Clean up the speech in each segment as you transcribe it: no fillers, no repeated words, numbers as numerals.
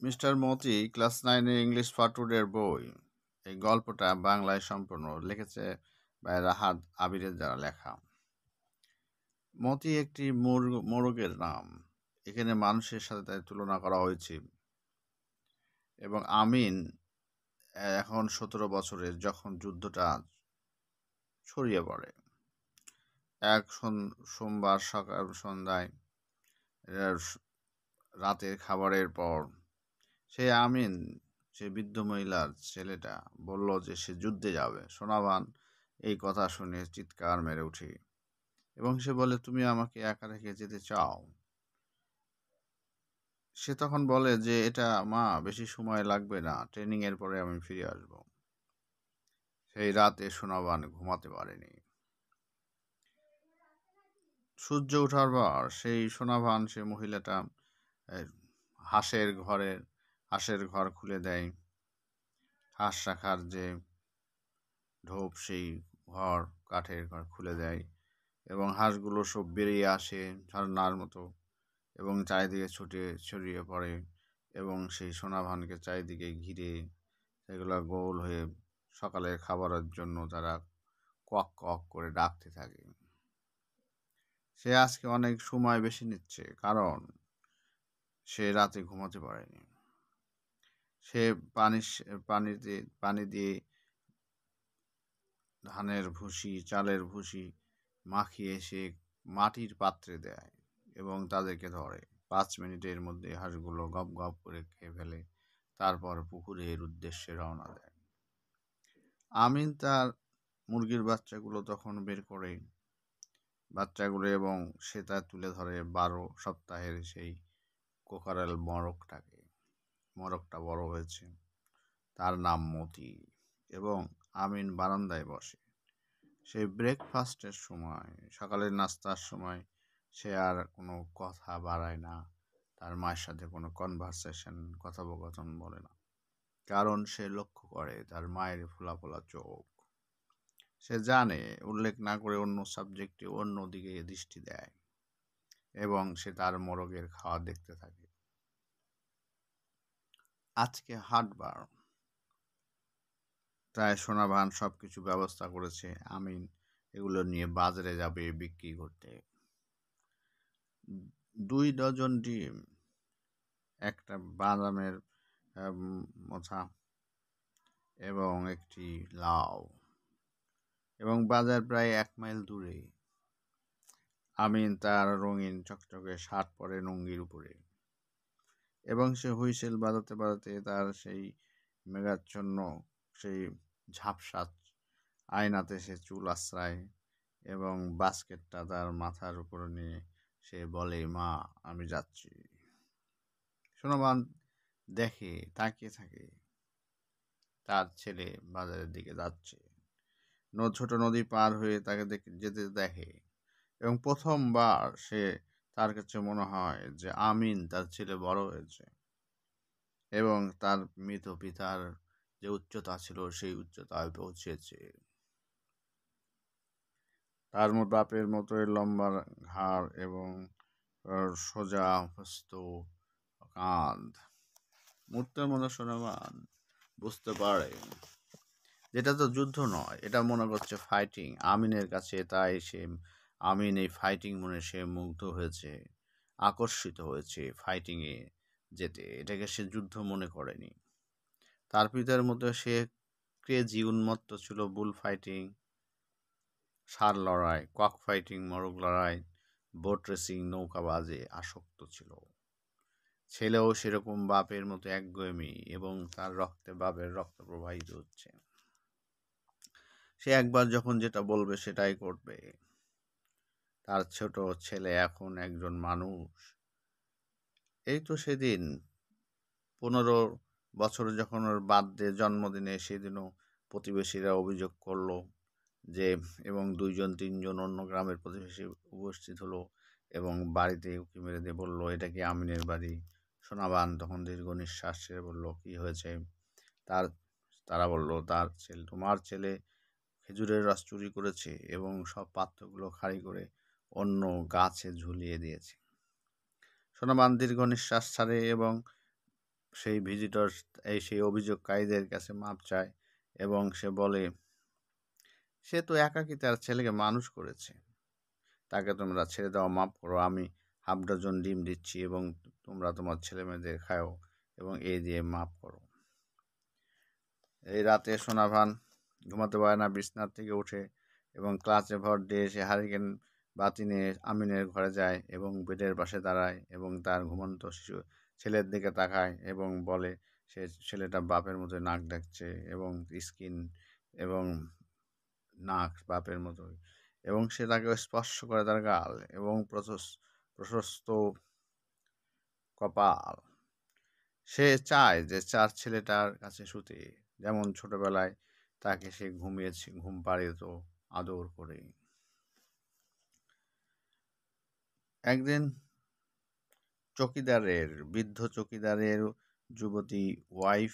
Mister মতি class 9 English ফাটুডের বই। এই গল্পটা বাংলায় সম্পূর্ণ লিখেছে ভাই রাহাত আবিরের দ্বারা লেখা। মতি একটি মোরগের নাম। এখানে মানুষের সাথে তাই তুলনা করা হয়েছে। এবং আমিন এখন 17 বছরের, যখন যুদ্ধটা ছড়িয়ে পড়ে। এক সোমবার সকাল সন্ধ্যায় রাতের খাবারের পর আমিন, সে বৃদ্ধ মহিলার ছেলেটা, বলল যে সে যুদ্ধে যাবে। সোনাবান এই কথা শুনে চিৎকার মেরে উঠে এবং সে বলে, তুমি আমাকে একা রেখে যেতে চাও? সে তখন বলে যে, এটা মা, বেশি সময় লাগবে না, ট্রেনিং এর পরে আমি ফিরে আসব। সেই রাতে সোনাবান ঘুমাতে পারেনি। সূর্য ওঠার পর সেই সোনাবান, সে মহিলাটা আহ, হাঁসের ঘর খুলে দেয়। হাঁস রাখার যে ঢোপ, সেই কাঠের ঘর খুলে দেয় এবং হাঁসগুলো সব বেরিয়ে আসে ঝর্ণার মতো এবং চারিদিকে ছড়িয়ে পড়ে এবং সেই সোনাভানকে চারিদিকে ঘিরে সেগুলো গোল হয়ে সকালের খাবারের জন্য তারা কক কক করে ডাকতে থাকে। সে আজকে অনেক সময় বেশি নিচ্ছে, কারণ সে রাতে ঘুমাতে পারেনি। সে পানি দিয়ে ধানের ভুসি, চালের ভুসি মাখিয়ে সে মাটির পাত্রে দেয় এবং তাদেরকে ধরে। 5 মিনিটের মধ্যে হাঁসগুলো গপ গপ করে খেয়ে ফেলে। তারপর পুকুরের উদ্দেশ্যে রওনা দেয়। আমিন তার মুরগির বাচ্চাগুলো তখন বের করে এবং সে তা তুলে ধরে 12 সপ্তাহের সেই কোকারেল মরকটাকে। মরকটা বড় হয়েছে, তার নাম মতি। এবং আমিন বারান্দায় বসে। সেই ব্রেকফাস্টের সময়, সকালের নাস্তার সময় সে আর কোনো কথা বাড়ায় না। তার মায়ের সাথে কোনো কথোপকথন বলে না, কারণ সে লক্ষ্য করে তার মায়ের ফোলা ফোলা চোখ। সে জানে উল্লেখ না করে অন্য সাবজেক্টে অন্য দিকে দৃষ্টি দেয় এবং সে তার মোরগের খাওয়া দেখতে থাকে। আজকে হাটবার, তাই সোনাবান সবকিছু ব্যবস্থা করেছে। আমিন এগুলো নিয়ে বাজারে যাবে বিক্রি করতে। 2 ডজন ডিম, একটা বাদামের মোছা এবং একটি লাউ, এবং বাজার প্রায় 1 মাইল দূরে। আমিন তার রঙিন চকচকে শার্ট পরে লুঙ্গির উপরে এবং সে হুইসেল বাজাতে বাজাতে তার সেই মেঘাচ্ছন্ন সেই ঝাপসা আয়নাতে সে চুল আশ্রায় এবং বাস্কেটটা তার মাথার উপরে নিয়ে সে বলে, মা, আমি যাচ্ছি। সোনাবান দেখে, তাকিয়ে থাকে, তার ছেলে বাজারের দিকে যাচ্ছে। ছোট নদী পার হয়ে তাকে যেতে দেখে এবং প্রথমবার তার কাছে মনে হয় যে আমিন, তার ছেলে, বড় হয়েছে এবং তার মৃত পিতার যে উচ্চতা ছিল সেই উচ্চতায় পৌঁছেছে। তার বাপের মতোই লম্বা ঘাড় এবং সোজা হস্ত, কাঁধ। মুহূর্তের মধ্যে সোনাবান বুঝতে পারে যেটা তো যুদ্ধ নয়, এটা মনে করছে ফাইটিং আমিনের কাছে। তাই আমিন এই ফাইটিং মনে সে মুগ্ধ হয়েছে, আকর্ষিত হয়েছে ফাইটিংয়ে যেতে। এটাকে সে যুদ্ধ মনে করেনি। তার পিতার মতো সে ক্রেজি, উন্মত্ত ছিল বুল ফাইটিং, ষাঁড় লড়াই, কক ফাইটিং, মোরগ লড়াই, বোট রেসিং, নৌকাবাজে আসক্ত ছিল। ছেলেও সেরকম বাপের মতো একগুঁয়েমি এবং তার রক্তে বাপের রক্ত প্রবাহিত হচ্ছে। সে একবার যখন যেটা বলবে সেটাই করবে। তার ছোট ছেলে এখন একজন মানুষ। এই তো সেদিন 15 বছর যখন ওর বার্থডে, জন্মদিনে, সেদিনও প্রতিবেশীরা অভিযোগ করলো যে, এবং 2-3 জন অন্য গ্রামের প্রতিবেশী উপস্থিত হলো এবং বাড়িতে উঁকি মেরে দিয়ে বললো, এটা কি আমিনের বাড়ি? সোনাবান তখন দীর্ঘ নিঃশ্বাস ছেড়ে বলল, কি হয়েছে? তারা বলল, তোমার ছেলে খেজুরের রস চুরি করেছে এবং সব পাত্রগুলো খালি করে অন্য গাছে ঝুলিয়ে দিয়েছে। সোনাবান দীর্ঘ নিঃশ্বাস ছাড়ে এবং সেই ভিজিটর সেই অভিযোগকারীদের কাছে মাপ চায় এবং সে বলে সে তো একাকী তার ছেলেকে মানুষ করেছে, তাকে তোমরা ছেড়ে দাও, মাপ করো, আমি হাফ ডজন ডিম দিচ্ছি এবং তোমরা তোমার ছেলে মেয়েদের খাও এবং এই দিয়ে মাপ করো। এই রাতে সোনাভান ঘুমাতে পারে না, বিছনার থেকে উঠে এবং ক্লাসে ভর দিয়ে সে হারিকেন বাতি নিয়ে আমিনের ঘরে যায় এবং বেডের পাশে দাঁড়ায় এবং তার ঘুমন্ত শিশু ছেলের দিকে তাকায় এবং বলে সে ছেলেটা বাপের মতো নাক ডাকছে এবং স্কিন এবং নাক বাপের মতোই, এবং সে তাকে স্পর্শ করে তার গাল এবং প্রশস্ত কপাল। সে চায় যে চার ছেলেটার কাছে শুতে, যেমন ছোটবেলায় তাকে সে ঘুম পাড়িত আদর করে। একদিন বৃদ্ধ চকিদারের যুবতী ওয়াইফ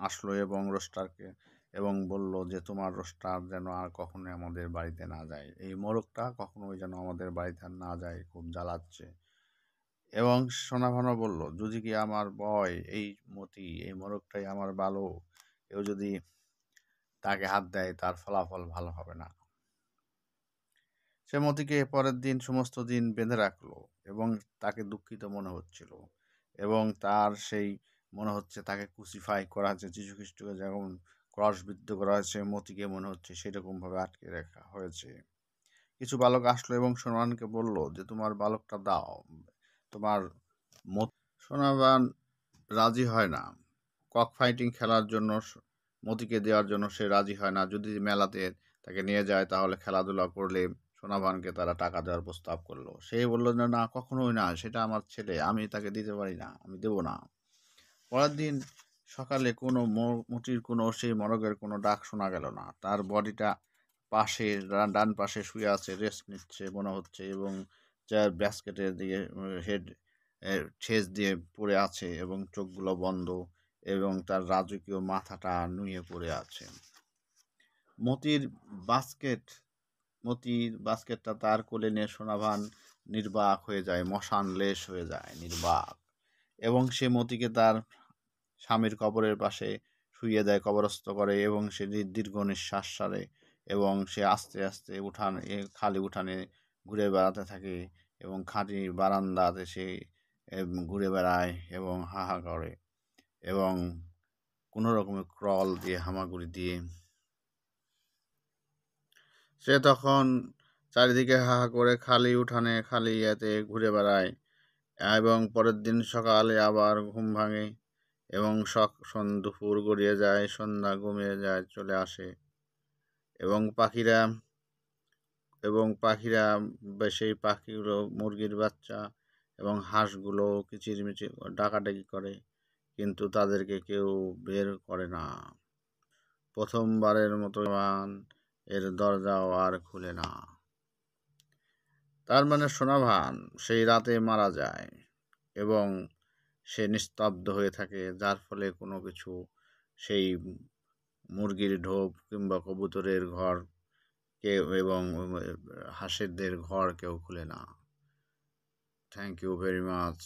আসলো এবং রোস্টারকে এবং বলল যে তোমার রোস্টার যেন আর কখনোই আমাদের বাড়িতে না যায়, এই মোরগটা কখনোই যেন আমাদের বাড়িতে না যায়, খুব জ্বালাচ্ছে। এবং সোনাভানো বলল যদি কি আমার বয় এই মতি এই মোরগটাই আমার ভালো, কেউ যদি তাকে হাত দেয় তার ফলাফল ভালো হবে না। সে মতিকে পরের দিন সমস্ত দিন বেঁধে রাখলো এবং তাকে দুঃখিত মনে হচ্ছিল এবং তার সেই মনে হচ্ছে তাকে ক্রুসিফাই করা হয়েছে, যীশু খ্রিস্টকে যেমন ক্রসবিদ্ধ করা হয়েছে মতিকে মনে হচ্ছে সেরকমভাবে আটকে রাখা হয়েছে। কিছু বালক আসলো এবং সোনাবানকে বলল যে তোমার বালকটা দাও, তোমার সোনাবান রাজি হয় না। কক ফাইটিং খেলার জন্য মতিকে দেওয়ার জন্য সে রাজি হয় না। যদি মেলাতে তাকে নিয়ে যায় তাহলে খেলাধুলা করলে সোনাভানকে তারা টাকা দেওয়ার প্রস্তাব করলো। সে বলল যে না, কখনোই না, সেটা আমার ছেলে, আমি তাকে দিতে পারি না, আমি দেব না। পরের দিন সকালে কোনো মতির কোনো সেই মরগের কোনো ডাক শোনা গেল না। তার বডিটা পাশে ডান পাশে শুয়ে আছে, রেস্ট নিচ্ছে মনে হচ্ছে, এবং যার ব্যাস্কেটের দিকে হেড ঠেস দিয়ে পড়ে আছে এবং চোখগুলো বন্ধ এবং তার রাজকীয় মাথাটা নুয়ে পড়ে আছে। মতির বাস্কেটটা তার কোলে নিয়ে সোনাভান নির্বাক হয়ে যায়, মশান লেশ হয়ে যায় নির্বাক, এবং সে মতিকে তার স্বামীর কবরের পাশে শুইয়ে দেয়, কবরস্থ করে, এবং সে দীর্ঘ নিঃশ্বাস ছাড়ে এবং সে আস্তে আস্তে খালি উঠানে ঘুরে বেড়াতে থাকে এবং খাঁটি বারান্দাতে সে ঘুরে বেড়ায় এবং হাহা করে এবং কোনো রকমের ক্রল দিয়ে হামাগুড়ি দিয়ে সে তখন চারিদিকে হাহা করে খালি উঠানে খালি ইয়েতে ঘুরে বেড়ায়। এবং পরের দিন সকালে আবার ঘুম ভাঙে এবং দুপুর গড়িয়ে যায়, সন্ধ্যা ঘুমিয়ে যায়, চলে আসে এবং পাখিরা সেই পাখিগুলো মুরগির বাচ্চা এবং হাঁসগুলো কিচিরমিচির ডাকাডাকি করে, কিন্তু তাদেরকে কেউ বের করে না। প্রথমবারের মতো এর দরজাও আর খুলে না। তার মানে সোনাভান সেই রাতে মারা যায় এবং সে নিস্তব্ধ হয়ে থাকে, যার ফলে কোনো কিছু সেই মুরগির ঢোপ কিংবা কবুতরের ঘর কেউ এবং হাঁসেরদের ঘর কেউ খুলে না। Thank you very much.